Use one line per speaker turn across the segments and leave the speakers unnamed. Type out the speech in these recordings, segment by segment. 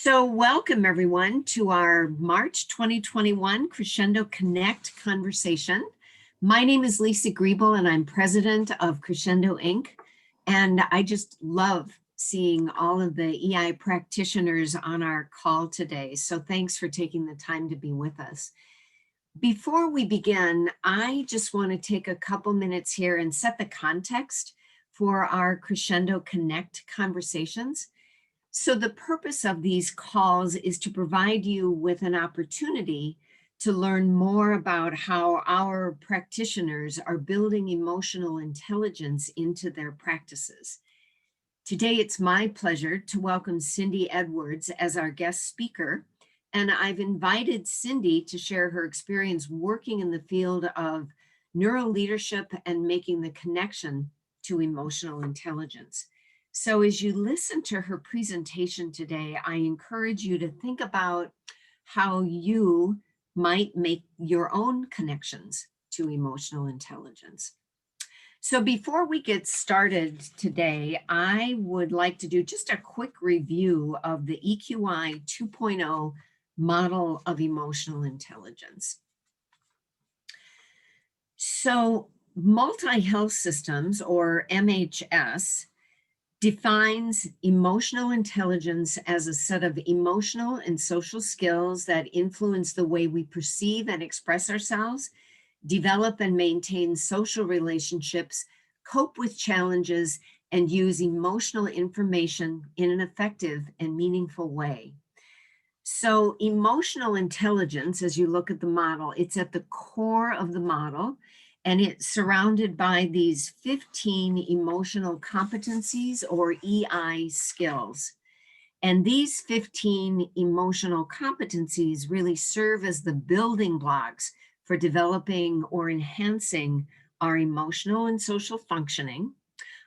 So welcome everyone to our March 2021 Crescendo Connect Conversation. My name is Lisa Griebel and I'm president of Crescendo Inc. And I just love seeing all of the EI practitioners on our call today. So thanks for taking the time to be with us. Before we begin, I just want to take a couple minutes here and set the context for our Crescendo Connect Conversations. So the purpose of these calls is to provide you with an opportunity to learn more about how our practitioners are building emotional intelligence into their practices. Today, it's my pleasure to welcome Cindy Edwards as our guest speaker, and I've invited Cindy to share her experience working in the field of neuroleadership and making the connection to emotional intelligence. So as you listen to her presentation today, I encourage you to think about how you might make your own connections to emotional intelligence. So before we get started today, I would like to do just a quick review of the EQI 2.0 model of emotional intelligence. So multi-health systems, or MHS, defines emotional intelligence as a set of emotional and social skills that influence the way we perceive and express ourselves, develop and maintain social relationships, cope with challenges, and use emotional information in an effective and meaningful way. So emotional intelligence, as you look at the model, it's at the core of the model. And it's surrounded by these 15 emotional competencies, or EI skills. And these 15 emotional competencies really serve as the building blocks for developing or enhancing our emotional and social functioning,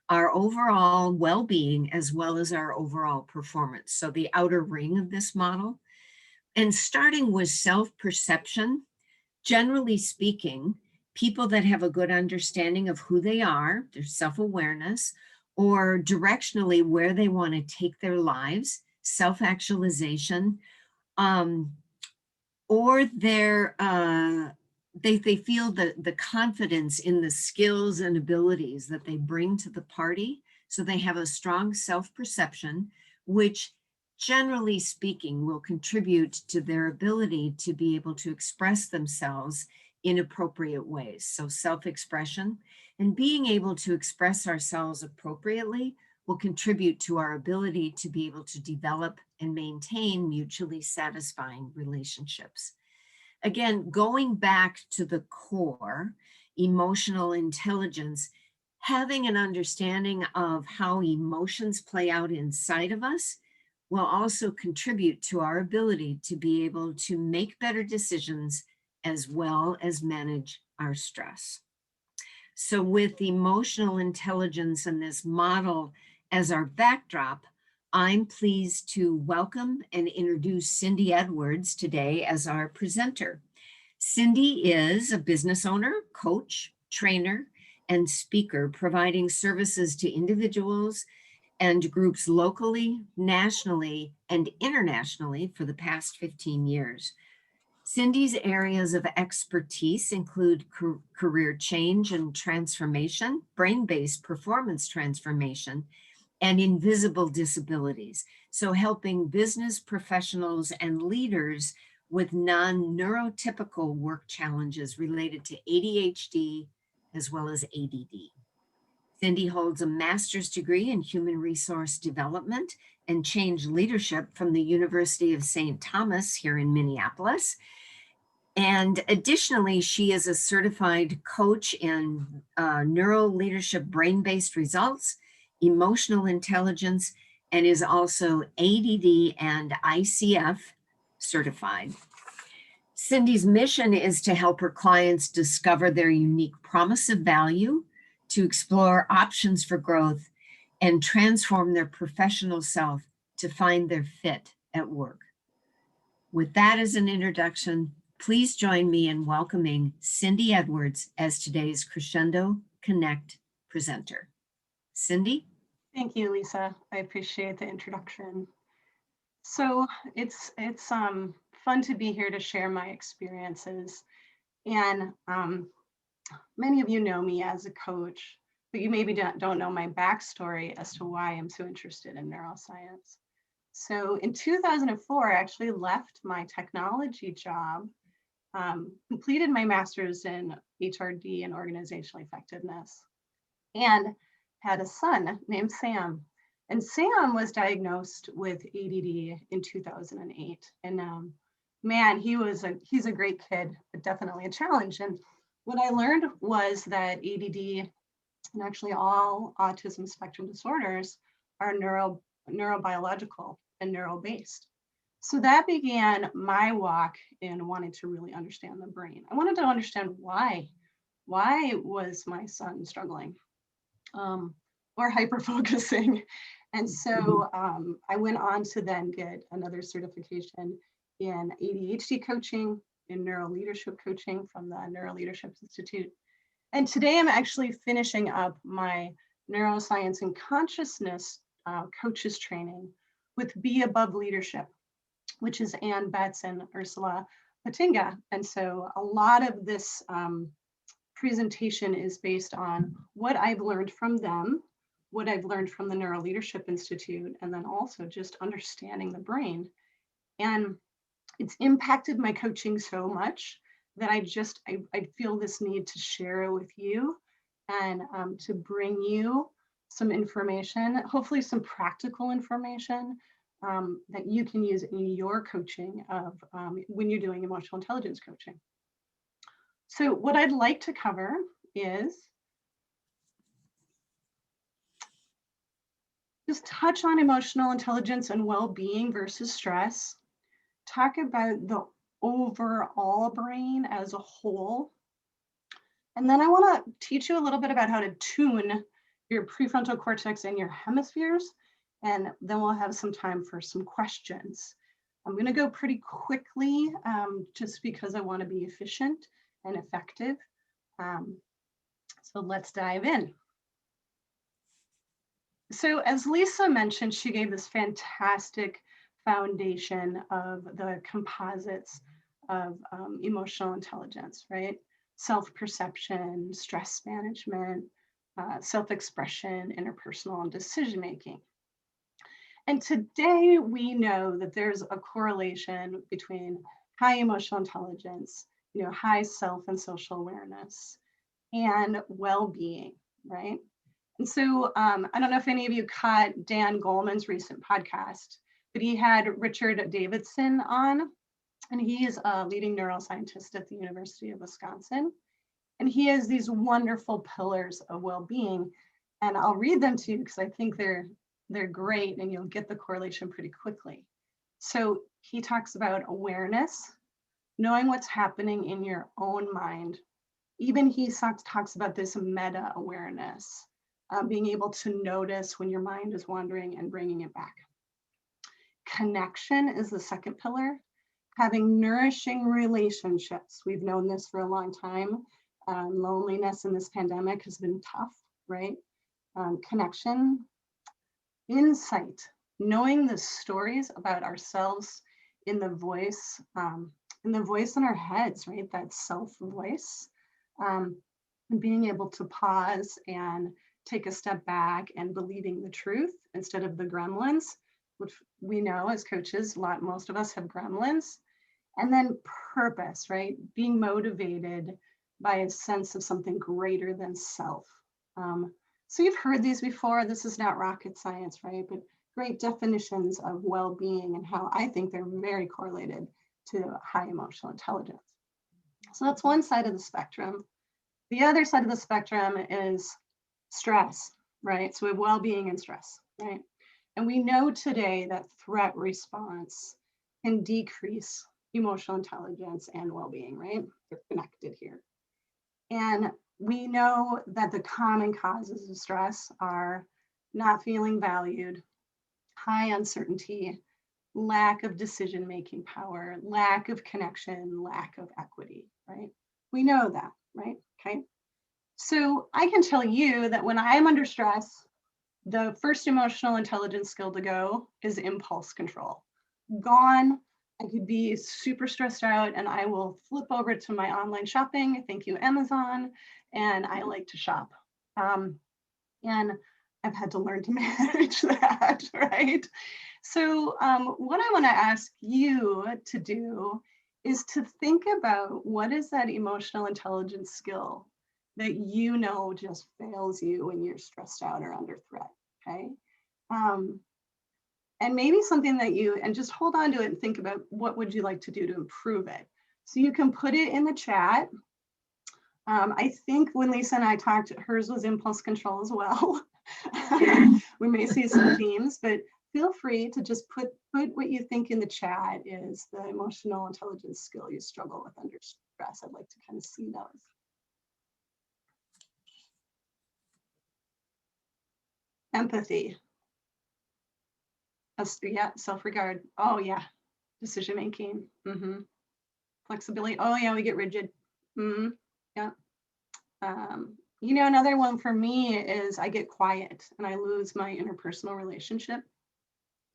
our overall well-being, as well as our overall performance. So the outer ring of this model. And starting with self-perception, generally speaking, people that have a good understanding of who they are, their self-awareness, or directionally where they want to take their lives, self-actualization, or they feel the confidence in the skills and abilities that they bring to the party. So they have a strong self-perception, which generally speaking will contribute to their ability to be able to express themselves in appropriate ways. So self-expression and being able to express ourselves appropriately will contribute to our ability to be able to develop and maintain mutually satisfying relationships. Again, going back to the core, emotional intelligence, having an understanding of how emotions play out inside of us will also contribute to our ability to be able to make better decisions as well as manage our stress. So with emotional intelligence and this model as our backdrop, I'm pleased to welcome and introduce Cindy Edwards today as our presenter. Cindy is a business owner, coach, trainer, and speaker, providing services to individuals and groups locally, nationally, and internationally for the past 15 years. Cindy's areas of expertise include career change and transformation, brain-based performance transformation, and invisible disabilities. So helping business professionals and leaders with non-neurotypical work challenges related to ADHD as well as ADD. Cindy holds a master's degree in human resource development and change leadership from the University of St. Thomas here in Minneapolis. And additionally, she is a certified coach in NeuroLeadership Brain-based results, emotional intelligence, and is also ADD and ICF certified. Cindy's mission is to help her clients discover their unique promise of value, to explore options for growth, and transform their professional self to find their fit at work. With that as an introduction, please join me in welcoming Cindy Edwards as today's Crescendo Connect presenter. Cindy?
Thank you, Lisa. I appreciate the introduction. So it's fun to be here to share my experiences. And many of you know me as a coach, but you maybe don't know my backstory as to why I'm so interested in neuroscience. So in 2004, I actually left my technology job, completed my master's in HRD and organizational effectiveness, and had a son named Sam. And Sam was diagnosed with ADD in 2008. And man, he's a great kid, but definitely a challenge. And what I learned was that ADD and actually all autism spectrum disorders are neurobiological and neuro-based. So that began my walk in wanting to really understand the brain. I wanted to understand why. Why was my son struggling? Or hyper focusing. And so I went on to then get another certification in ADHD coaching, in NeuroLeadership coaching from the NeuroLeadership Institute. And today I'm actually finishing up my neuroscience and consciousness coaches training with Be Above Leadership, which is Ann Betts and Ursula Patinga. And so a lot of this presentation is based on what I've learned from them, what I've learned from the NeuroLeadership Institute, and then also just understanding the brain. And it's impacted my coaching so much that I feel this need to share it with you and to bring you some information, hopefully some practical information that you can use in your coaching of when you're doing emotional intelligence coaching. So what I'd like to cover is just touch on emotional intelligence and well-being versus stress, talk about the overall brain as a whole, and then I want to teach you a little bit about how to tune your prefrontal cortex and your hemispheres, and then we'll have some time for some questions. I'm going to go pretty quickly just because I want to be efficient and effective. So let's dive in. So as Lisa mentioned, she gave this fantastic foundation of the composites of emotional intelligence, right? Self-perception, stress management, self-expression, interpersonal, and decision-making. And today we know that there's a correlation between high emotional intelligence, high self and social awareness, and well-being, right? And so I don't know if any of you caught Dan Goleman's recent podcast, but he had Richard Davidson on, and he is a leading neuroscientist at the University of Wisconsin. And he has these wonderful pillars of well-being, and I'll read them to you because I think they're great and you'll get the correlation pretty quickly. So he talks about awareness, knowing what's happening in your own mind. Even he talks about this meta awareness. Being able to notice when your mind is wandering and bringing it back. Connection is the second pillar. Having nourishing relationships. We've known this for a long time. Loneliness in this pandemic has been tough, right? Connection. Insight. Knowing the stories about ourselves in the voice in our heads, right? That self voice. And being able to pause and take a step back and believing the truth instead of the gremlins, which we know as coaches, most of us have gremlins. And then purpose, right? Being motivated by a sense of something greater than self. So you've heard these before. This is not rocket science, right? But great definitions of well-being and how I think they're very correlated to high emotional intelligence. So that's one side of the spectrum. The other side of the spectrum is stress, right? So we have well-being and stress, right? And we know today that threat response can decrease emotional intelligence and well-being, right? They're connected here. And we know that the common causes of stress are not feeling valued, high uncertainty, lack of decision-making power, lack of connection, lack of equity, right? We know that, right? Okay. So I can tell you that when I'm under stress, the first emotional intelligence skill to go is impulse control. gone. I could be super stressed out and I will flip over to my online shopping. Thank you, Amazon. And I like to shop. And I've had to learn to manage that, right? So what I want to ask you to do is to think about what is that emotional intelligence skill that you know just fails you when you're stressed out or under threat, okay? And maybe something that and just hold on to it and think about what would you like to do to improve it. So you can put it in the chat. I think when Lisa and I talked, hers was impulse control as well. We may see some themes, but feel free to just put what you think in the chat is the emotional intelligence skill you struggle with under stress. I'd like to kind of see those. Empathy. Yeah, self-regard. Oh yeah, decision making. Flexibility. Oh yeah, we get rigid. Yeah. You know, another one for me is I get quiet and I lose my interpersonal relationship.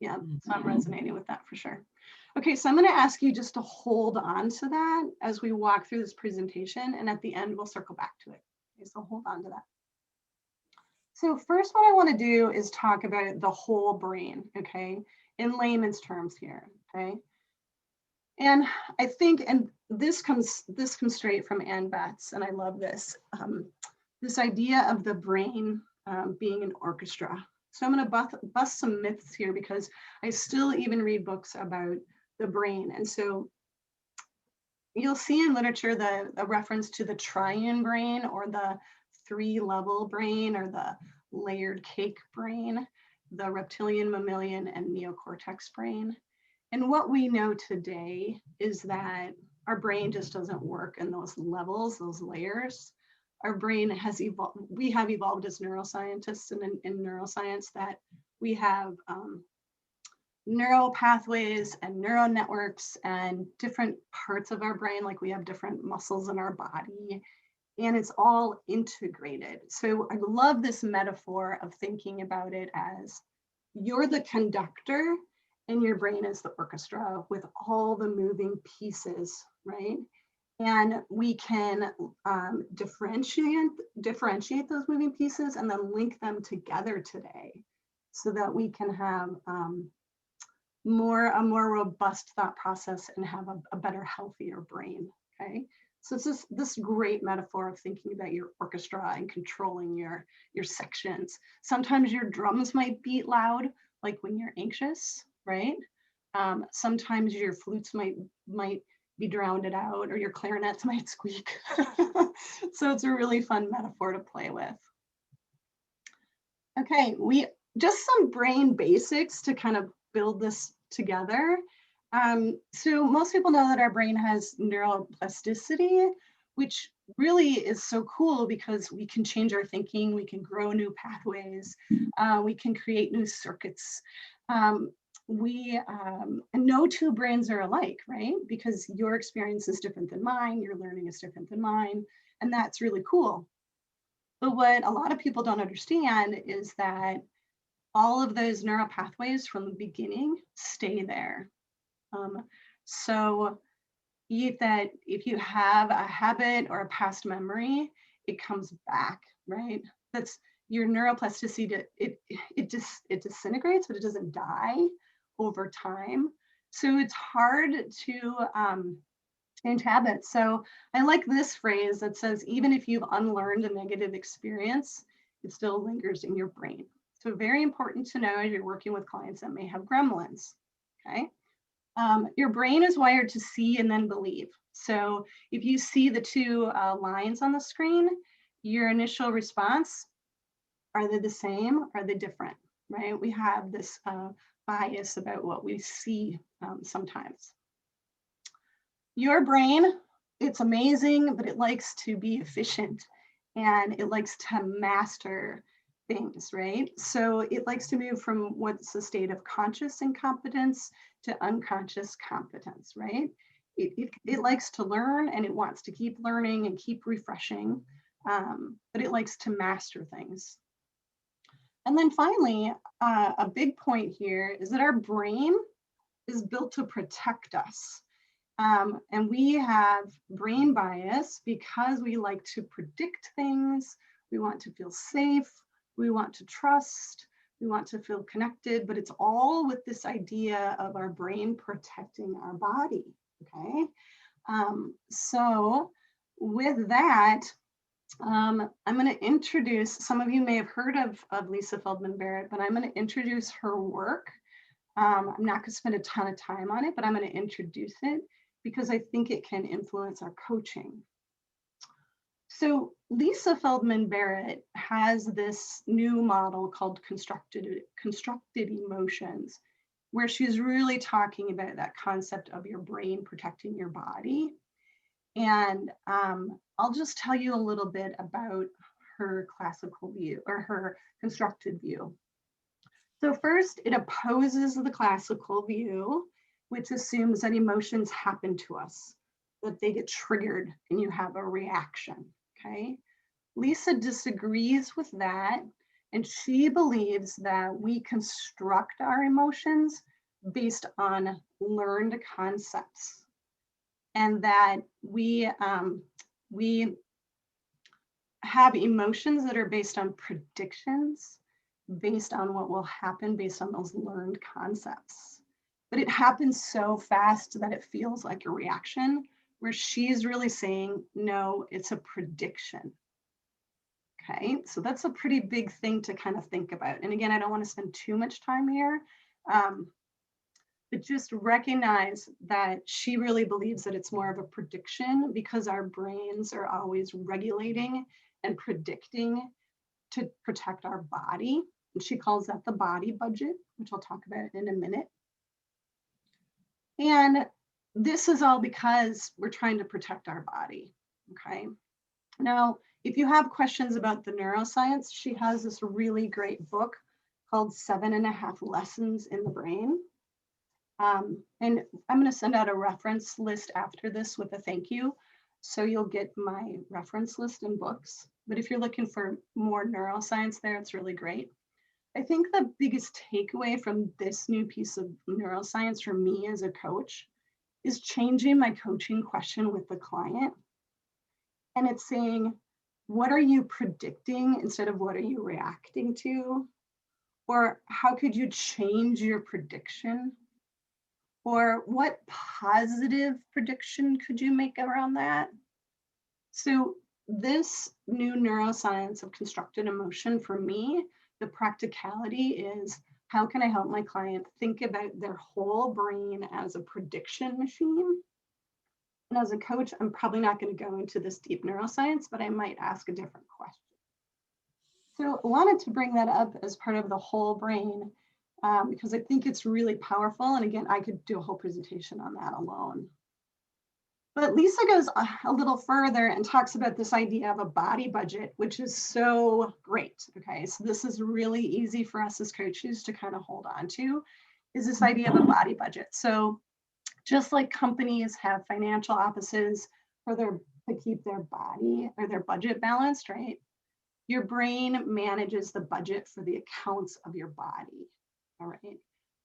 Yeah, so I'm resonating with that for sure. Okay, so I'm going to ask you just to hold on to that as we walk through this presentation, and at the end we'll circle back to it. Okay, so hold on to that. So first, what I want to do is talk about the whole brain, okay, in layman's terms here, okay. And I think, and this comes straight from Ann Betts, and I love this, this idea of the brain being an orchestra. So I'm going to bust some myths here because I still even read books about the brain. And so you'll see in literature the reference to the triune brain or the 3-level brain or the layered cake brain, the reptilian, mammalian, and neocortex brain. And what we know today is that our brain just doesn't work in those levels, those layers. Our brain has evolved, we have evolved as neuroscientists, and in neuroscience that we have neural pathways and neural networks and different parts of our brain, like we have different muscles in our body, and it's all integrated. So I love this metaphor of thinking about it as you're the conductor and your brain is the orchestra with all the moving pieces, right? And we can differentiate those moving pieces and then link them together today so that we can have a more robust thought process and have a better, healthier brain, okay? So it's this great metaphor of thinking about your orchestra and controlling your sections. Sometimes your drums might beat loud, like when you're anxious, right? Sometimes your flutes might be drowned out, or your clarinets might squeak. So it's a really fun metaphor to play with. Okay, just some brain basics to kind of build this together. So most people know that our brain has neuroplasticity, which really is so cool because we can change our thinking, we can grow new pathways, we can create new circuits. No two brains are alike, right? Because your experience is different than mine, your learning is different than mine, and that's really cool. But what a lot of people don't understand is that all of those neural pathways from the beginning stay there. So if you have a habit or a past memory, it comes back, right? That's your neuroplasticity. It disintegrates, but it doesn't die over time. So it's hard to change habits. So I like this phrase that says, even if you've unlearned a negative experience, it still lingers in your brain. So very important to know as you're working with clients that may have gremlins, okay? Your brain is wired to see and then believe. So if you see the two lines on the screen, your initial response, are they the same? Are they different, right? We have this bias about what we see sometimes. Your brain, it's amazing, but it likes to be efficient and it likes to master things, right? So it likes to move from what's a state of conscious incompetence to unconscious competence, right? It likes to learn and it wants to keep learning and keep refreshing, but it likes to master things. And then finally, a big point here is that our brain is built to protect us. And we have brain bias because we like to predict things. We want to feel safe. We want to trust. We want to feel connected, but it's all with this idea of our brain protecting our body, okay? So with that, I'm going to introduce, some of you may have heard of Lisa Feldman Barrett, but I'm going to introduce her work. I'm not going to spend a ton of time on it, but I'm going to introduce it because I think it can influence our coaching. So Lisa Feldman Barrett has this new model called constructed emotions, where she's really talking about that concept of your brain protecting your body. And I'll just tell you a little bit about her classical view or her constructed view. So first, it opposes the classical view, which assumes that emotions happen to us, that they get triggered and you have a reaction, okay? Lisa disagrees with that, and she believes that we construct our emotions based on learned concepts, and that we have emotions that are based on predictions, based on what will happen based on those learned concepts. But it happens so fast that it feels like a reaction, where she's really saying, no, it's a prediction. Okay, so that's a pretty big thing to kind of think about. And again, I don't want to spend too much time here, but just recognize that she really believes that it's more of a prediction because our brains are always regulating and predicting to protect our body. And she calls that the body budget, which I'll talk about in a minute. And this is all because we're trying to protect our body, okay? Now, if you have questions about the neuroscience, she has this really great book called 7.5 Lessons in the Brain. And I'm going to send out a reference list after this with a thank you. So you'll get my reference list and books. But if you're looking for more neuroscience there, it's really great. I think the biggest takeaway from this new piece of neuroscience for me as a coach is changing my coaching question with the client. And it's saying, what are you predicting instead of what are you reacting to? Or how could you change your prediction? Or what positive prediction could you make around that? So this new neuroscience of constructed emotion, for me, the practicality is, how can I help my client think about their whole brain as a prediction machine? And as a coach, I'm probably not going to go into this deep neuroscience, but I might ask a different question. So I wanted to bring that up as part of the whole brain, because I think it's really powerful. And again, I could do a whole presentation on that alone. But Lisa goes a little further and talks about this idea of a body budget, which is so great. Okay, so this is really easy for us as coaches to kind of hold on to, is this idea of a body budget. So just like companies have financial offices to keep their body or their budget balanced, right? Your brain manages the budget for the accounts of your body. All right.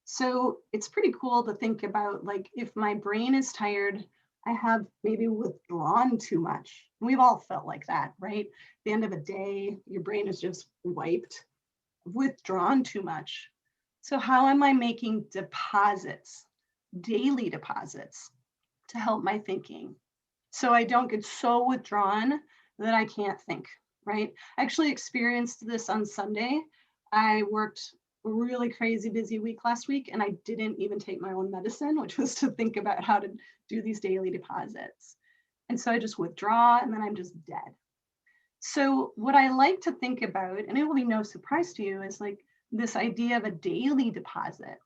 So it's pretty cool to think about, like, if my brain is tired, I have maybe withdrawn too much. We've all felt like that, right? At the end of a day, your brain is just wiped, withdrawn too much. So how am I making deposits, daily deposits, to help my thinking, so I don't get so withdrawn that I can't think, right? I actually experienced this on Sunday. I worked a really crazy busy week last week, and I didn't even take my own medicine, which was to think about how to do these daily deposits. And so I just withdraw, and then I'm just dead. So what I like to think about, and it will be no surprise to you, is like this idea of a daily deposit.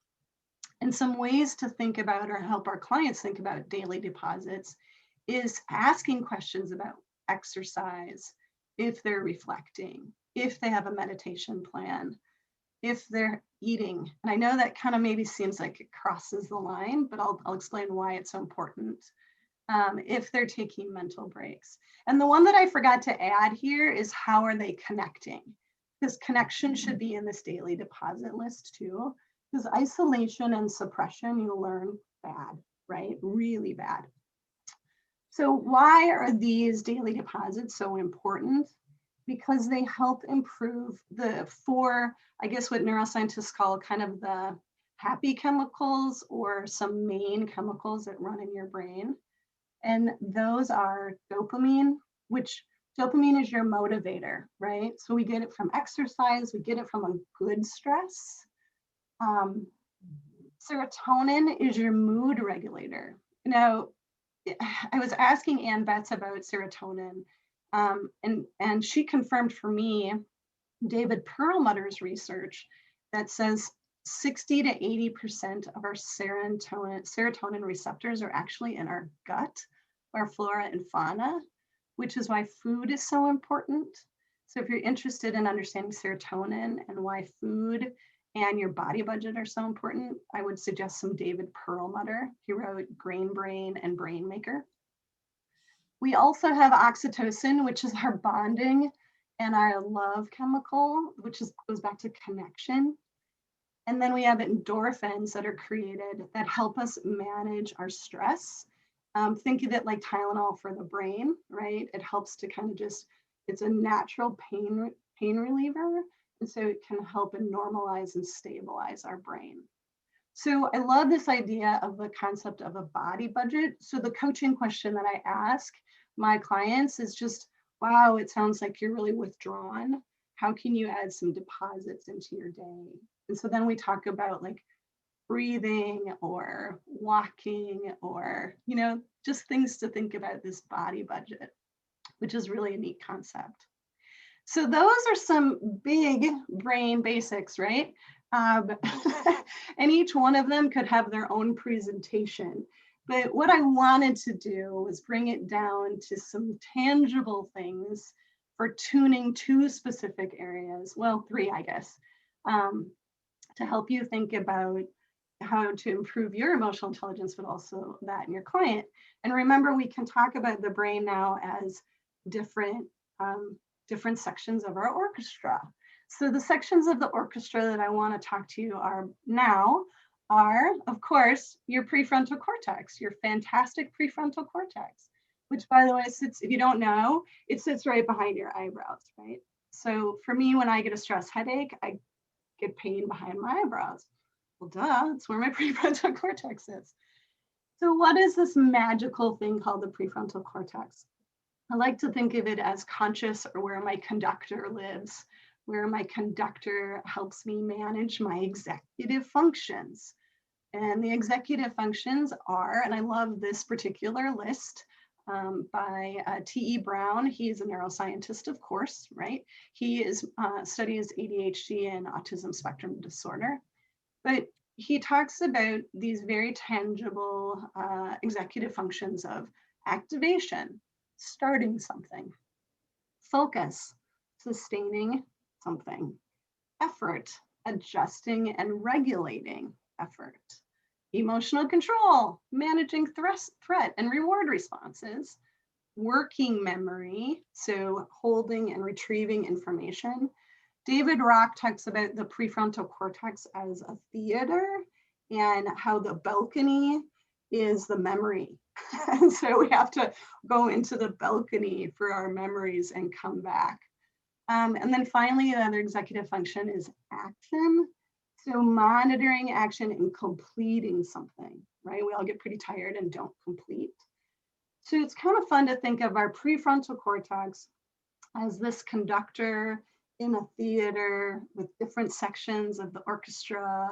And some ways to think about, or help our clients think about daily deposits, is asking questions about exercise, if they're reflecting, if they have a meditation plan, if they're eating. And I know that kind of maybe seems like it crosses the line, but I'll explain why it's so important. If they're taking mental breaks. And the one that I forgot to add here is, how are they connecting? Because connection should be in this daily deposit list too. Because isolation and suppression, you learn bad, right? Really bad. So why are these daily deposits so important? Because they help improve the four, I guess what neuroscientists call kind of the happy chemicals or some main chemicals that run in your brain. And those are dopamine, which dopamine is your motivator, right? So we get it from exercise, we get it from a good stress. Serotonin is your mood regulator. Now, I was asking Ann Betts about serotonin, and she confirmed for me David Perlmutter's research that says 60 to 80% of our serotonin receptors are actually in our gut, our flora and fauna, which is why food is so important. So if you're interested in understanding serotonin and why food and your body budget are so important, I would suggest some David Perlmutter. He wrote Grain Brain and Brain Maker. We also have oxytocin, which is our bonding and our love chemical, which goes back to connection. And then we have endorphins that are created that help us manage our stress. Think of it like Tylenol for the brain, right? It helps to kind of just, it's a natural pain reliever. And so it can help and normalize and stabilize our brain. So I love this idea of the concept of a body budget. So the coaching question that I ask my clients is just, wow, it sounds like you're really withdrawn. How can you add some deposits into your day? And so then we talk about like breathing or walking or, just things to think about this body budget, which is really a neat concept. So those are some big brain basics, right? And each one of them could have their own presentation. But what I wanted to do was bring it down to some tangible things for tuning two specific areas, well, three, I guess, to help you think about how to improve your emotional intelligence, but also that in your client. And remember, we can talk about the brain now as different sections of our orchestra. So the sections of the orchestra that I want to talk to you are, of course, your prefrontal cortex, your fantastic prefrontal cortex, which, by the way, sits, if you don't know, it sits right behind your eyebrows, right? So for me, when I get a stress headache, I get pain behind my eyebrows. Well, duh, that's where my prefrontal cortex is. So what is this magical thing called the prefrontal cortex? I like to think of it as conscious, or where my conductor lives, where my conductor helps me manage my executive functions. And the executive functions are, and I love this particular list by T.E. Brown. He's a neuroscientist, of course, right? He studies ADHD and autism spectrum disorder. But he talks about these very tangible executive functions of activation, starting something, focus, sustaining something, effort, adjusting and regulating effort, emotional control, managing threat and reward responses, working memory, so holding and retrieving information. David Rock talks about the prefrontal cortex as a theater and how the balcony is the memory. And so we have to go into the balcony for our memories and come back. And then finally, the other executive function is action. So monitoring action and completing something, right? We all get pretty tired and don't complete. So it's kind of fun to think of our prefrontal cortex as this conductor in a theater with different sections of the orchestra,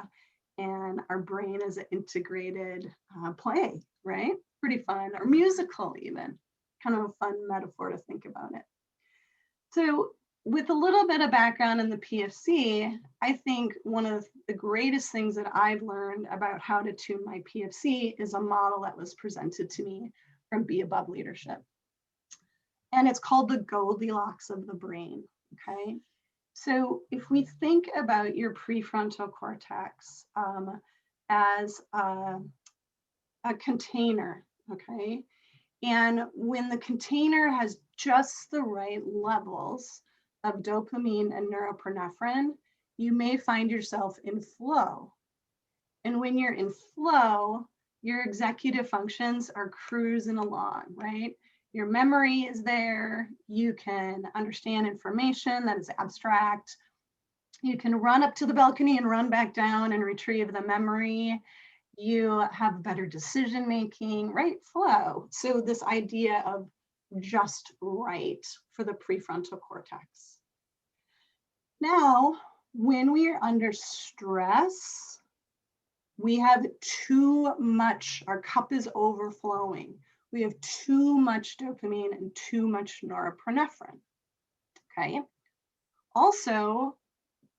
and our brain as an integrated play, right? Pretty fun, or musical even, kind of a fun metaphor to think about it. So with a little bit of background in the PFC, I think one of the greatest things that I've learned about how to tune my PFC is a model that was presented to me from Be Above Leadership. And it's called the Goldilocks of the brain, okay? So if we think about your prefrontal cortex as a container, okay? And when the container has just the right levels of dopamine and norepinephrine, you may find yourself in flow. And when you're in flow, your executive functions are cruising along, right? Your memory is there. You can understand information that is abstract. You can run up to the balcony and run back down and retrieve the memory. You have better decision making, right? Flow. So this idea of just right for the prefrontal cortex. Now, when we are under stress, we have too much, our cup is overflowing. We have too much dopamine and too much norepinephrine, okay? Also,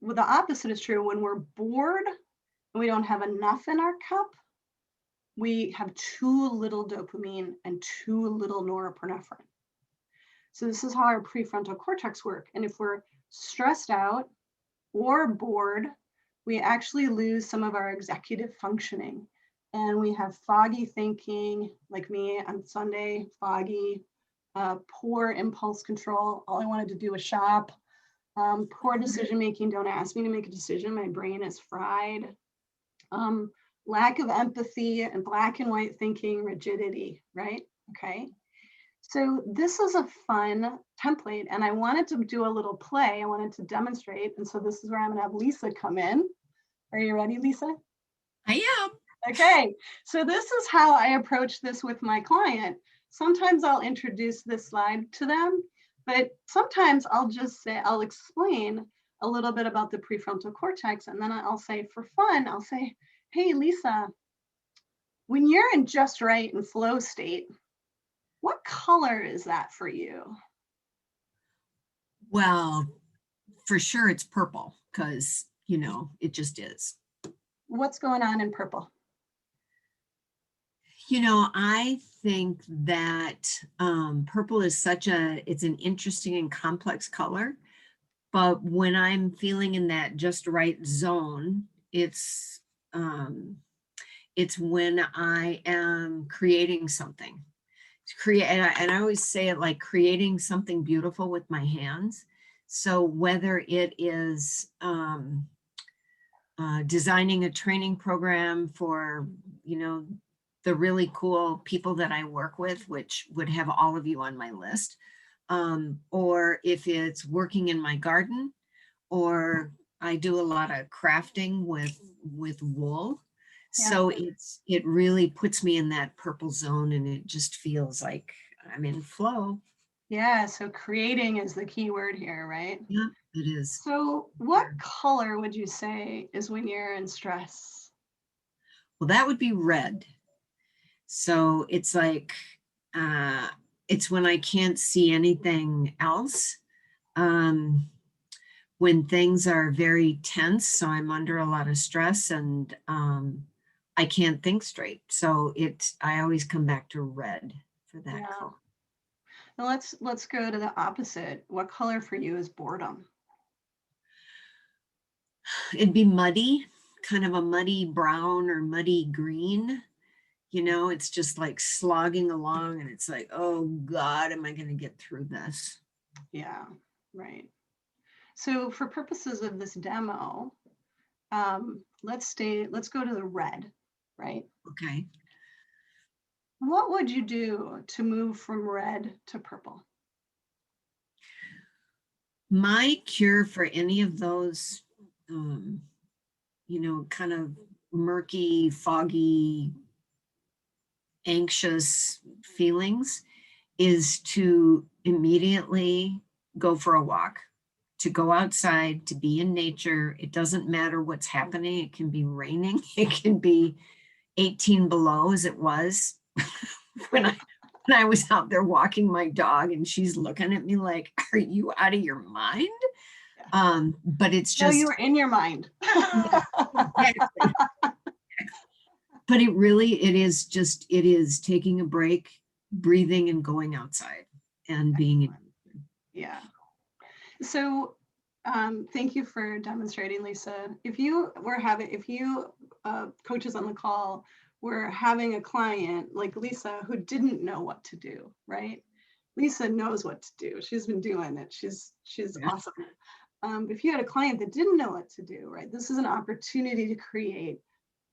well, the opposite is true. When we're bored and we don't have enough in our cup, we have too little dopamine and too little norepinephrine. So this is how our prefrontal cortex work. And if we're stressed out or bored, we actually lose some of our executive functioning. And we have foggy thinking, like me on Sunday, foggy, poor impulse control. All I wanted to do was shop. Poor decision making, don't ask me to make a decision. My brain is fried. Lack of empathy and black and white thinking, rigidity, right? Okay. So this is a fun template, and I wanted to do a little play. I wanted to demonstrate. And so this is where I'm going to have Lisa come in. Are you ready, Lisa?
I am.
Okay. So this is how I approach this with my client. Sometimes I'll introduce this slide to them, but sometimes I'll just say, I'll explain a little bit about the prefrontal cortex. And then I'll say, for fun, I'll say, hey, Lisa, when you're in just right and flow state, what color is that for you?
Well, for sure it's purple because, you know, it just is.
What's going on in purple?
You know, I think that purple is it's an interesting and complex color. But when I'm feeling in that just right zone, it's when I am creating something. And I always say it like creating something beautiful with my hands. So whether it is designing a training program for, you know, the really cool people that I work with, which would have all of you on my list, or if it's working in my garden, or I do a lot of crafting with wool.
Yeah.
So it really puts me in that purple zone, and it just feels like I'm in flow.
Yeah, so creating is the key word here, right?
Yeah, it is.
So what color would you say is when you're in stress?
Well, that would be red. So it's like, it's when I can't see anything else. When things are very tense, so I'm under a lot of stress, and I can't think straight. So I always come back to red for that color.
Now let's go to the opposite. What color for you is boredom?
It'd be muddy, kind of a muddy brown or muddy green. You know, it's just like slogging along, and it's like, oh God, am I going to get through this?
Yeah, right. So for purposes of this demo, let's go to the red, right?
Okay.
What would you do to move from red to purple?
My cure for any of those, you know, kind of murky, foggy, anxious feelings is to immediately go for a walk, to go outside, to be in nature. It doesn't matter what's happening. It can be raining. It can be 18 below, as it was when I was out there walking my dog, and she's looking at me like, are you out of your mind? But it's
No,
just,
you were in your mind.
exactly. But it is taking a break, breathing, and going outside and being in.
Yeah. So thank you for demonstrating, Lisa. If you coaches on the call were having a client like Lisa who didn't know what to do, right? Lisa knows what to do. She's been doing it. She's
Yeah.
awesome. If you had a client that didn't know what to do, right? This is an opportunity to create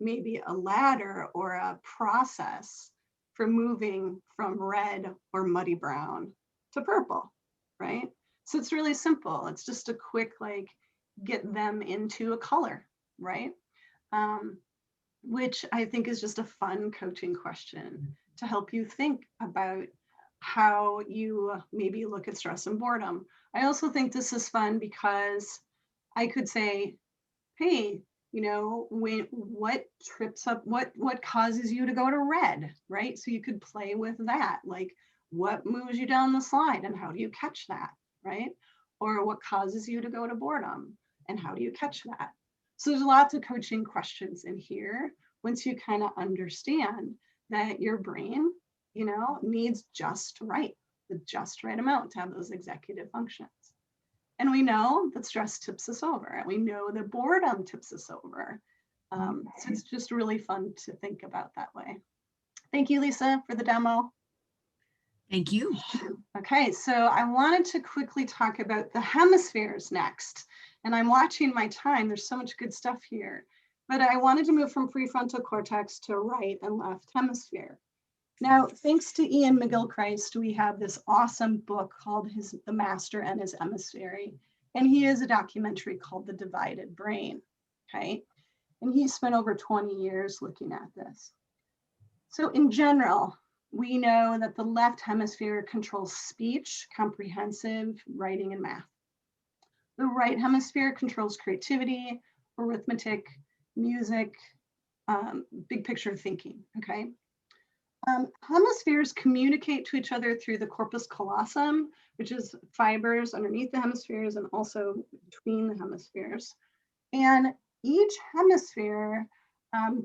maybe a ladder or a process for moving from red or muddy brown to purple, right? So it's really simple. It's just a quick, like, get them into a color, right? Which I think is just a fun coaching question to help you think about how you maybe look at stress and boredom. I also think this is fun because I could say, hey, what trips up, what causes you to go to red, right? So you could play with that, like what moves you down the slide and how do you catch that, right? Or what causes you to go to boredom and how do you catch that? So there's lots of coaching questions in here once you kind of understand that your brain, needs the just right amount to have those executive functions. And we know that stress tips us over, and we know that boredom tips us over. So it's just really fun to think about that way. Thank you, Lisa, for the demo.
Thank you.
Okay, so I wanted to quickly talk about the hemispheres next. And I'm watching my time. There's so much good stuff here. But I wanted to move from prefrontal cortex to right and left hemisphere. Now, thanks to Ian McGilchrist, we have this awesome book called The Master and His Emissary. And he has a documentary called The Divided Brain, okay? And he spent over 20 years looking at this. So in general, we know that the left hemisphere controls speech, comprehensive, writing, and math. The right hemisphere controls creativity, arithmetic, music, big picture thinking, okay? Hemispheres communicate to each other through the corpus callosum, which is fibers underneath the hemispheres and also between the hemispheres. And each hemisphere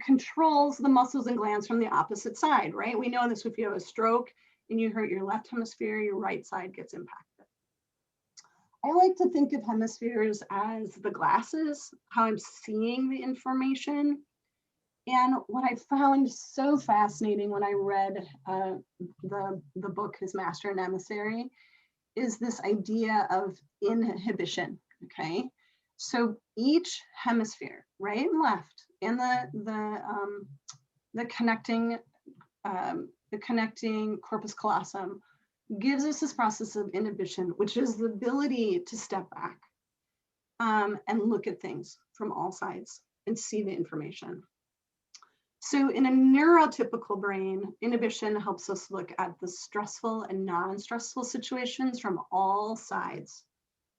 controls the muscles and glands from the opposite side, right? We know this if you have a stroke and you hurt your left hemisphere, your right side gets impacted. I like to think of hemispheres as the glasses, how I'm seeing the information. And what I found so fascinating when I read the book, His Master and Emissary, is this idea of inhibition, okay? So each hemisphere, right and left, and the connecting corpus callosum gives us this process of inhibition, which is the ability to step back and look at things from all sides and see the information. So in a neurotypical brain, inhibition helps us look at the stressful and non-stressful situations from all sides.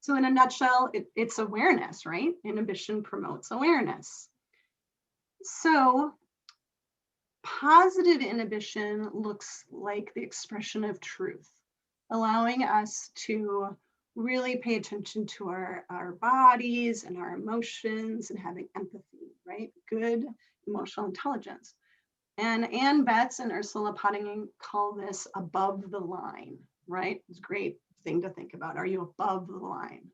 So in a nutshell, it's awareness, right? Inhibition promotes awareness. So positive inhibition looks like the expression of truth, allowing us to really pay attention to our bodies and our emotions and having empathy, right? Good emotional intelligence. And Ann Betts and Ursula Potting call this above the line, right? It's a great thing to think about. Are you above the line?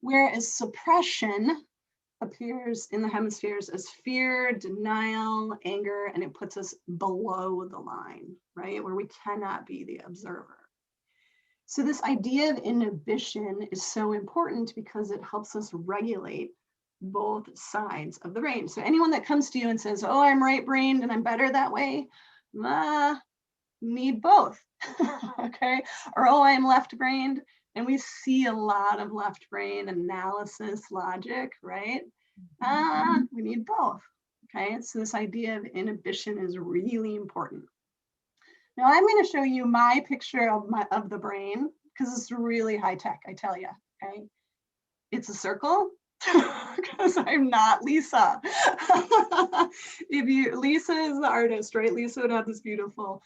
Whereas suppression appears in the hemispheres as fear, denial, anger, and it puts us below the line, right? Where we cannot be the observer. So this idea of inhibition is so important because it helps us regulate both sides of the brain. So anyone that comes to you and says, oh, I'm right-brained and I'm better that way, need both, okay? Or, oh, I'm left-brained, and we see a lot of left brain analysis logic, right? We need both, okay? So this idea of inhibition is really important. Now I'm going to show you my picture of the brain because it's really high tech, I tell you, okay? It's a circle because I'm not Lisa. Lisa is the artist, right? Lisa would have this beautiful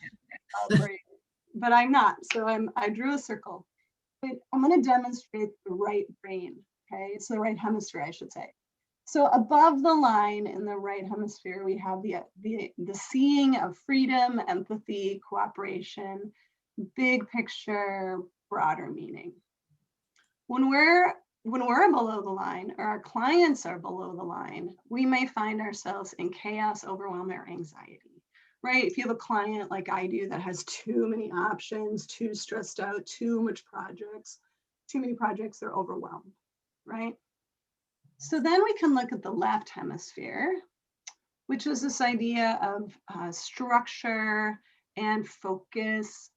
brain, but I'm not. So I drew a circle. But I'm going to demonstrate the right brain, okay? It's the right hemisphere, I should say. So above the line in the right hemisphere, we have the seeing of freedom, empathy, cooperation, big picture, broader meaning. When we're below the line, or our clients are below the line, we may find ourselves in chaos, overwhelm, or anxiety, right? If you have a client like I do that has too many options, too stressed out, too many projects, they're overwhelmed, right? So then we can look at the left hemisphere, which is this idea of structure and focus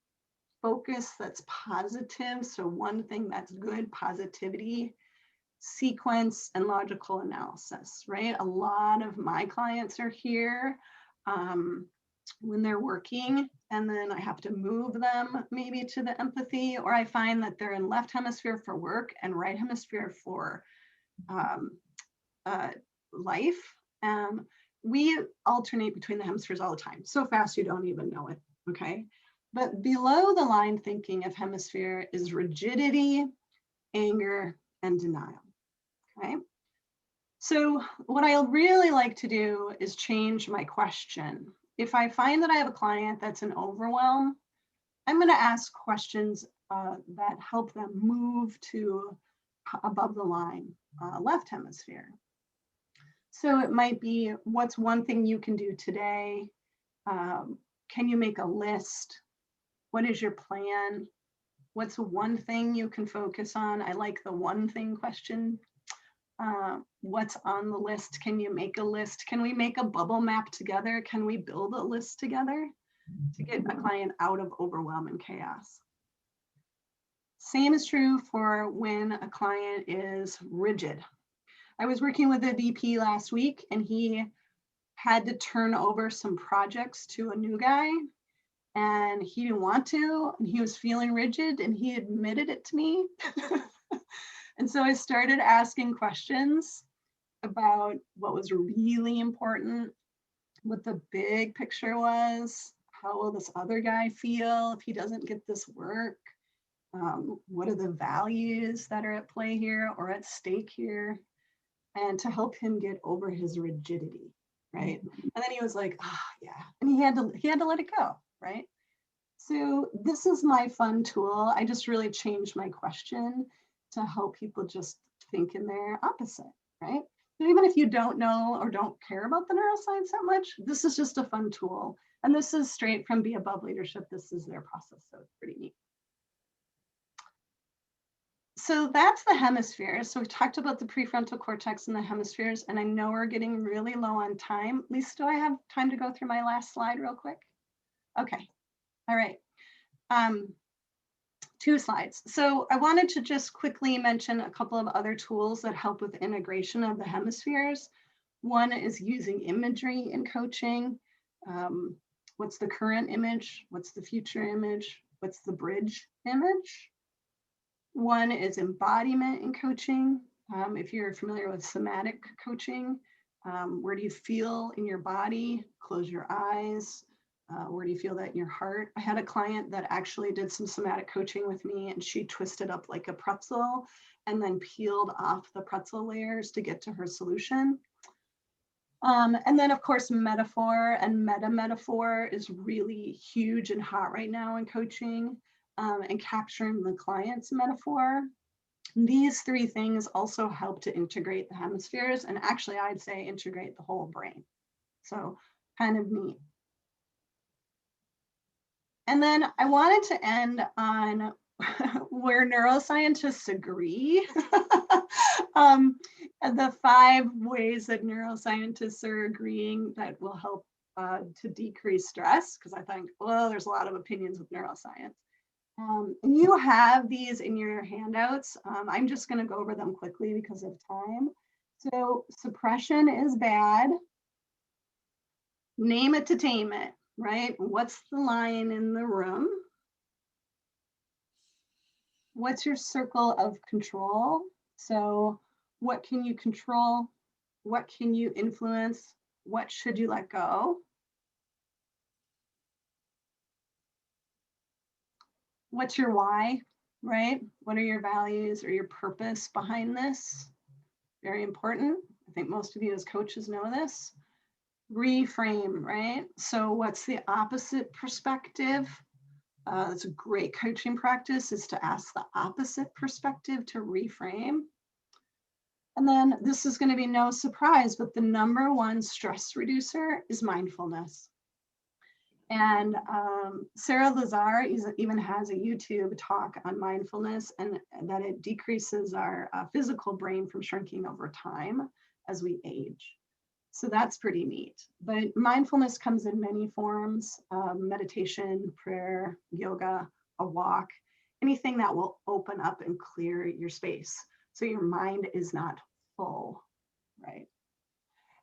that's positive. So one thing that's good, positivity, sequence, and logical analysis, right? A lot of my clients are here when they're working, and then I have to move them maybe to the empathy, or I find that they're in left hemisphere for work and right hemisphere for life. We alternate between the hemispheres all the time, so fast you don't even know it, okay? But below the line thinking of hemisphere is rigidity, anger, and denial, okay? So what I really like to do is change my question. If I find that I have a client that's in overwhelm, I'm going to ask questions that help them move to above the line, left hemisphere. So it might be, what's one thing you can do today? Can you make a list? What is your plan? What's one thing you can focus on? I like the one thing question. What's on the list? Can you make a list? Can we make a bubble map together? Can we build a list together to get a client out of overwhelm and chaos? Same is true for when a client is rigid. I was working with a VP last week, and he had to turn over some projects to a new guy, and he didn't want to, and he was feeling rigid, and he admitted it to me. And so I started asking questions about what was really important, what the big picture was, how will this other guy feel if he doesn't get this work? What are the values that are at play here or at stake here? And to help him get over his rigidity, right? And then he was like, yeah, and he had to let it go, right? So this is my fun tool. I just really changed my question to help people just think in their opposite, right? So even if you don't know or don't care about the neuroscience that much, this is just a fun tool. And this is straight from Be Above Leadership. This is their process, so it's pretty neat. So that's the hemispheres. So we talked about the prefrontal cortex and the hemispheres, and I know we're getting really low on time. Lisa, do I have time to go through my last slide real quick? Okay, all right. 2 slides. So I wanted to just quickly mention a couple of other tools that help with integration of the hemispheres. One is using imagery in coaching. What's the current image? What's the future image? What's the bridge image? One is embodiment in coaching. If you're familiar with somatic coaching, where do you feel in your body? Close your eyes. Where do you feel that in your heart? I had a client that actually did some somatic coaching with me, and she twisted up like a pretzel and then peeled off the pretzel layers to get to her solution. And then of course, metaphor and meta-metaphor is really huge and hot right now in coaching, and capturing the client's metaphor. These 3 things also help to integrate the hemispheres, and actually I'd say integrate the whole brain. So kind of neat. And then I wanted to end on where neuroscientists agree. The 5 ways that neuroscientists are agreeing that will help to decrease stress, because I think, well, there's a lot of opinions with neuroscience. And you have these in your handouts. I'm just going to go over them quickly because of time. So suppression is bad. Name it to tame it, right? What's the lion in the room? What's your circle of control? So what can you control? What can you influence? What should you let go? What's your why, right? What are your values or your purpose behind this? Very important. I think most of you as coaches know this. Reframe, right? So what's the opposite perspective? That's a great coaching practice, is to ask the opposite perspective to reframe. And then this is going to be no surprise, but the #1 stress reducer is mindfulness. And Sarah Lazar even has a YouTube talk on mindfulness, and that it decreases our physical brain from shrinking over time as we age. So that's pretty neat. But mindfulness comes in many forms: meditation, prayer, yoga, a walk, anything that will open up and clear your space so your mind is not full, right?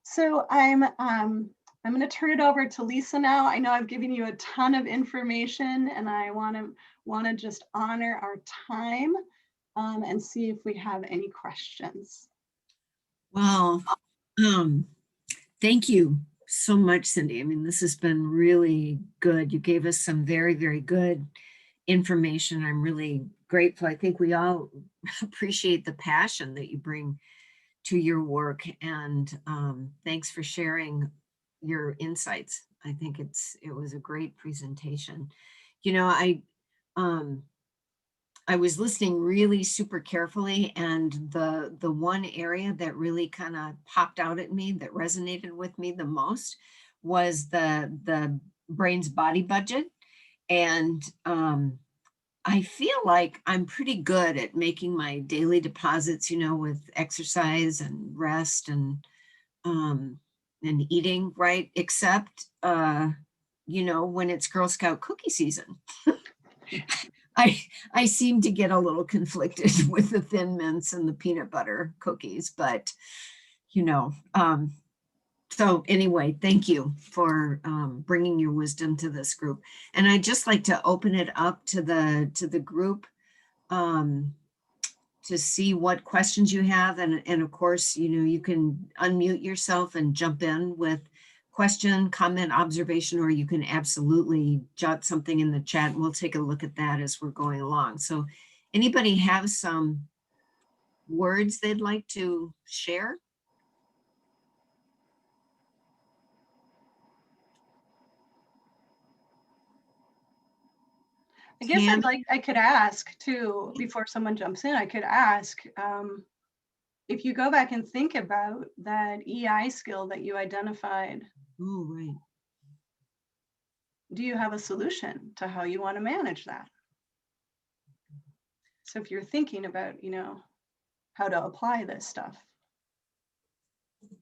So I'm going to turn it over to Lisa now. I know I've given you a ton of information, and I want to just honor our time and see if we have any questions.
Well, thank you so much, Cindy. I mean, this has been really good. You gave us some very, very good information. I'm really grateful. I think we all appreciate the passion that you bring to your work, and thanks for sharing your insights. I think it was a great presentation. You know, I was listening really super carefully, and the one area that really kind of popped out at me, that resonated with me the most, was the brain's body budget. And I feel like I'm pretty good at making my daily deposits, you know, with exercise and rest and eating, right? Except you know, when it's Girl Scout cookie season. I seem to get a little conflicted with the Thin Mints and the peanut butter cookies, but you know, so anyway, thank you for bringing your wisdom to this group. And I'd just like to open it up to the group to see what questions you have. And of course, you know, you can unmute yourself and jump in with question, comment, observation, or you can absolutely jot something in the chat, and we'll take a look at that as we're going along. So anybody have some words they'd like to share?
I guess I could ask too, before someone jumps in, I could ask, if you go back and think about that EI skill that you identified.
Oh, right.
Do you have a solution to how you want to manage that? So if you're thinking about, you know, how to apply this stuff.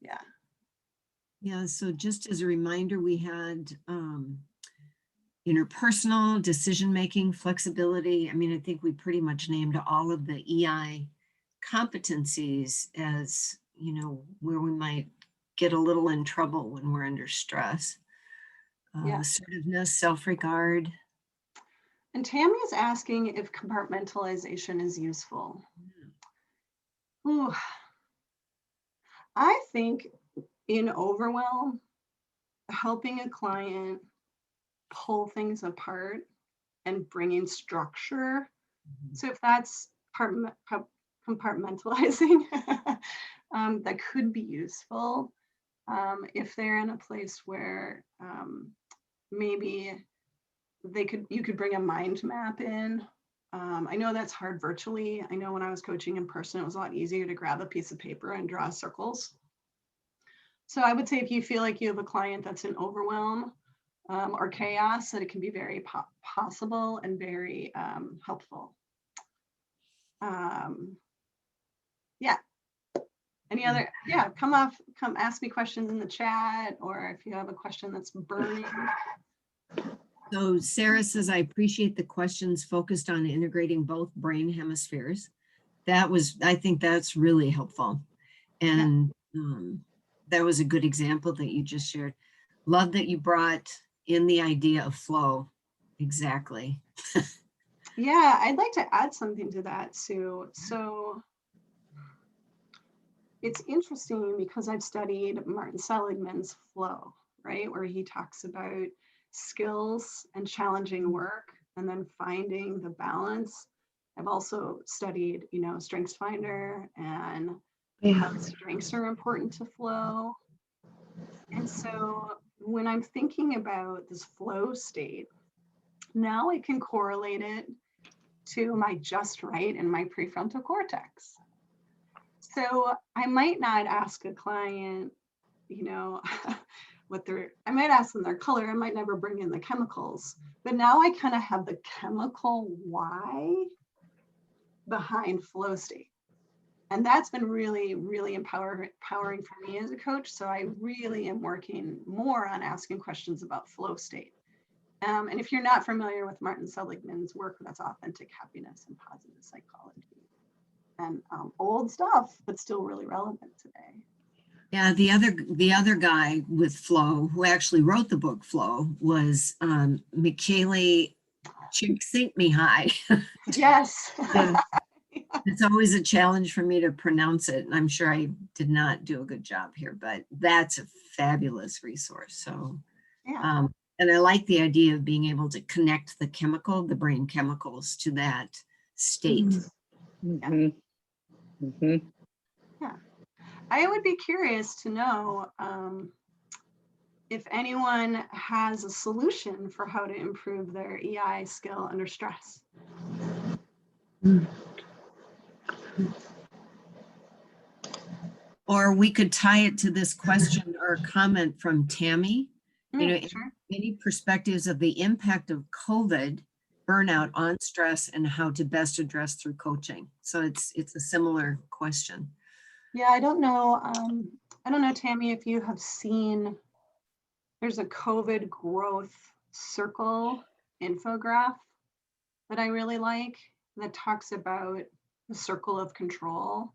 Yeah.
Yeah, so just as a reminder, we had interpersonal, decision-making, flexibility. I mean, I think we pretty much named all of the EI competencies as, you know, where we might get a little in trouble when we're under stress.
Yeah.
Assertiveness, self-regard.
And Tammy is asking if compartmentalization is useful. Ooh. I think in overwhelm, helping a client pull things apart and bringing structure. So if that's compartmentalizing, that could be useful. If they're in a place where maybe you could bring a mind map in. I know that's hard virtually. I know when I was coaching in person, it was a lot easier to grab a piece of paper and draw circles. So I would say if you feel like you have a client that's in overwhelm or chaos, that it can be very possible and very helpful. Yeah. Any other, yeah, come ask me questions in the chat, or if you have a question that's burning.
So Sarah says, I appreciate the questions focused on integrating both brain hemispheres. I think that's really helpful. And that was a good example that you just shared. Love that you brought in the idea of flow. Exactly.
Yeah, I'd like to add something to that, Sue. So it's interesting because I've studied Martin Seligman's flow, right? Where he talks about skills and challenging work and then finding the balance. I've also studied, you know, StrengthsFinder and how strengths are important to flow. And so when I'm thinking about this flow state, now I can correlate it to my just right and my prefrontal cortex. So I might not ask a client, you know, I might ask them their color. I might never bring in the chemicals, but now I kind of have the chemical why behind flow state. And that's been really, really empowering for me as a coach. So I really am working more on asking questions about flow state. And if you're not familiar with Martin Seligman's work, that's authentic happiness and positive psychology. And old stuff, but still really relevant today.
Yeah, the other guy with flow, who actually wrote the book Flow, was Michele Csikszentmihalyi.
Yes.
Yeah. It's always a challenge for me to pronounce it, and I'm sure I did not do a good job here, but that's a fabulous resource. So,
Yeah.
and I like the idea of being able to connect the brain chemicals to that state.
Mm-hmm. Mm-hmm.
Yeah. I would be curious to know if anyone has a solution for how to improve their EI skill under stress.
Or we could tie it to this question or comment from Tammy.
Sure.
Any perspectives of the impact of COVID burnout on stress and how to best address through coaching? So it's a similar question.
Yeah, I don't know, Tammy, if you have seen, there's a COVID growth circle infographic that I really like that talks about the circle of control.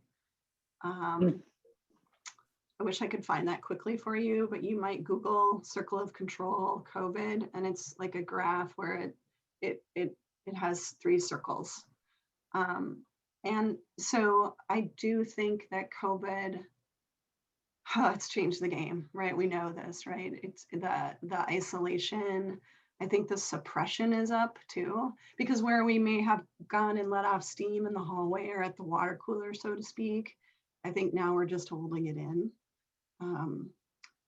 I wish I could find that quickly for you, but you might Google circle of control COVID, and it's like a graph where it has 3 circles. And so I do think that COVID, it's changed the game, right? We know this, right? It's the isolation. I think the suppression is up too, because where we may have gone and let off steam in the hallway or at the water cooler, so to speak, I think now we're just holding it in.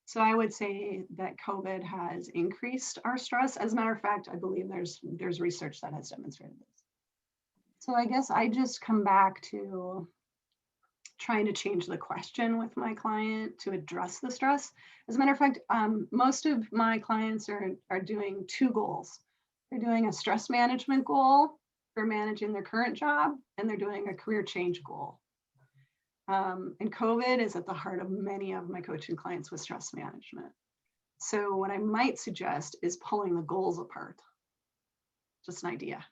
So I would say that COVID has increased our stress. As a matter of fact, I believe there's research that has demonstrated this. So I guess I just come back to trying to change the question with my client to address the stress. As a matter of fact, most of my clients are doing 2 goals. They're doing a stress management goal for managing their current job, and they're doing a career change goal. And COVID is at the heart of many of my coaching clients with stress management. So what I might suggest is pulling the goals apart. Just an idea.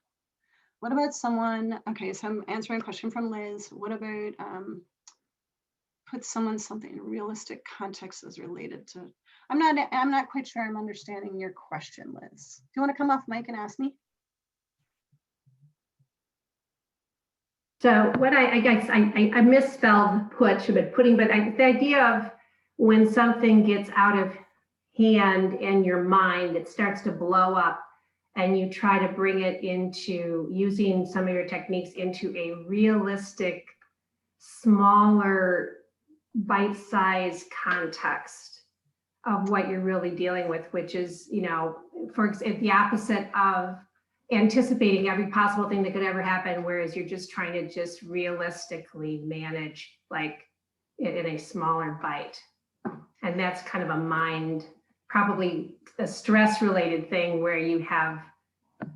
What about someone, okay, so I'm answering a question from Liz. What about put something in realistic context as related to, I'm not quite sure I'm understanding your question, Liz. Do you want to come off mic and ask me?
So what I guess I misspelled put, should have been putting, but the idea of when something gets out of hand in your mind, it starts to blow up, and you try to bring it into using some of your techniques into a realistic, smaller, bite-sized context of what you're really dealing with, which is, for example, the opposite of anticipating every possible thing that could ever happen, whereas you're just trying to just realistically manage like in a smaller bite. And that's kind of a mind, probably a stress related thing where you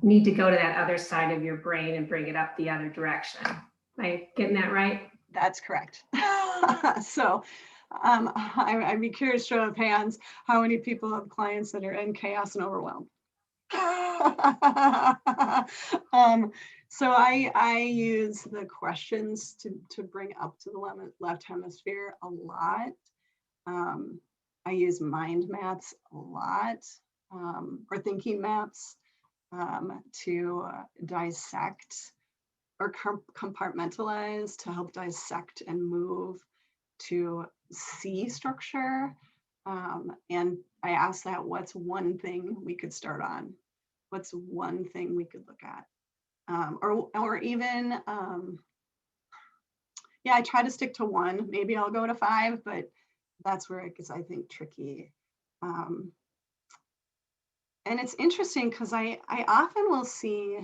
need to go to that other side of your brain and bring it up the other direction. Am I getting that right?
That's correct. So I'd be curious, show of hands, how many people have clients that are in chaos and overwhelmed? So I use the questions to bring up to the left hemisphere a lot. I use mind maps a lot, or thinking maps, to dissect or compartmentalize, to help dissect and move, to see structure. And I asked that, what's one thing we could start on? What's one thing we could look at? Or even, yeah, I try to stick to 1. Maybe I'll go to 5, but that's where it gets, I think, tricky. And it's interesting because I often will see,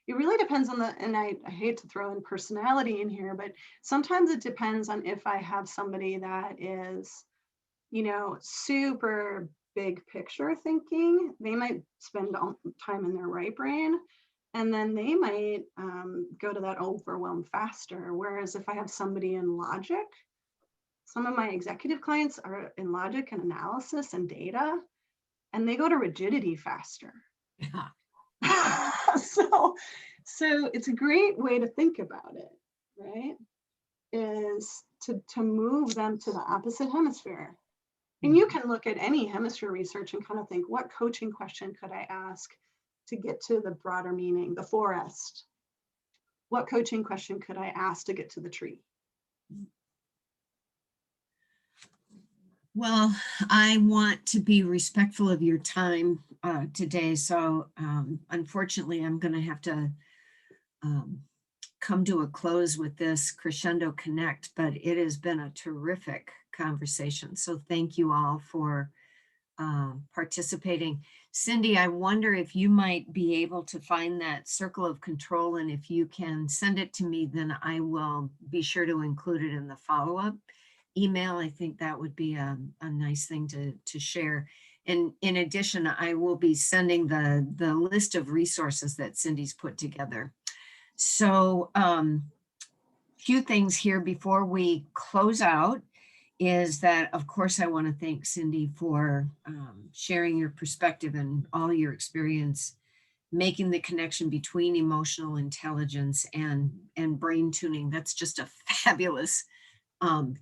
it really depends on and I hate to throw in personality in here, but sometimes it depends on if I have somebody that is, super big picture thinking. They might spend all time in their right brain. And then they might go to that overwhelm faster. Whereas if I have somebody in logic, some of my executive clients are in logic and analysis and data, and they go to rigidity faster.
Yeah.
so it's a great way to think about it, right? Is to move them to the opposite hemisphere. And you can look at any hemisphere research and kind of think, what coaching question could I ask to get to the broader meaning, the forest? What coaching question could I ask to get to the tree?
Well, I want to be respectful of your time today. So unfortunately, I'm going to have to come to a close with this Crescendo Connect, but it has been a terrific conversation. So thank you all for participating. Cindy, I wonder if you might be able to find that circle of control, and if you can send it to me, then I will be sure to include it in the follow-up email. I think that would be a nice thing to share. And in addition, I will be sending the list of resources that Cindy's put together. So few things here before we close out is that, of course, I want to thank Cindy for sharing your perspective and all your experience making the connection between emotional intelligence and brain tuning. That's just a fabulous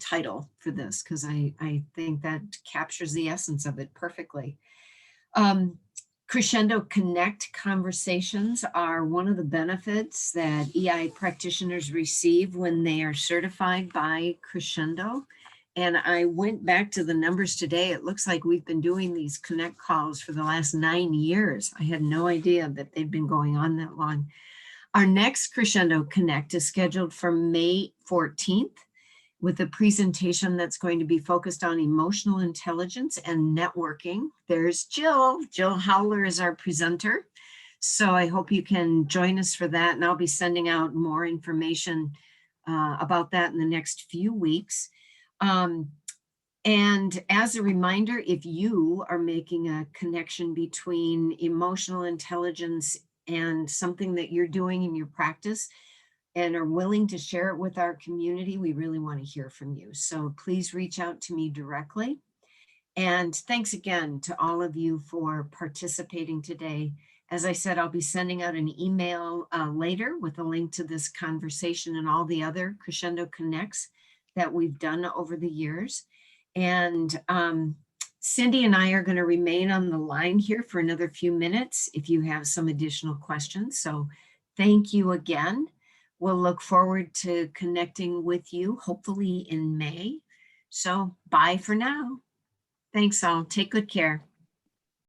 title for this, because I think that captures the essence of it perfectly. Crescendo Connect Conversations are one of the benefits that EI practitioners receive when they are certified by Crescendo. And I went back to the numbers today. It looks like we've been doing these Connect calls for the last 9 years. I had no idea that they'd been going on that long. Our next Crescendo Connect is scheduled for May 14th with a presentation that's going to be focused on emotional intelligence and networking. There's Jill. Jill Howler is our presenter. So I hope you can join us for that. And I'll be sending out more information about that in the next few weeks. And as a reminder, if you are making a connection between emotional intelligence and something that you're doing in your practice and are willing to share it with our community, we really want to hear from you. So please reach out to me directly. And thanks again to all of you for participating today. As I said, I'll be sending out an email later with a link to this conversation and all the other Crescendo Connects that we've done over the years. And Cindy and I are going to remain on the line here for another few minutes if you have some additional questions. So thank you again. We'll look forward to connecting with you, hopefully in May. So bye for now. Thanks all. Take good care.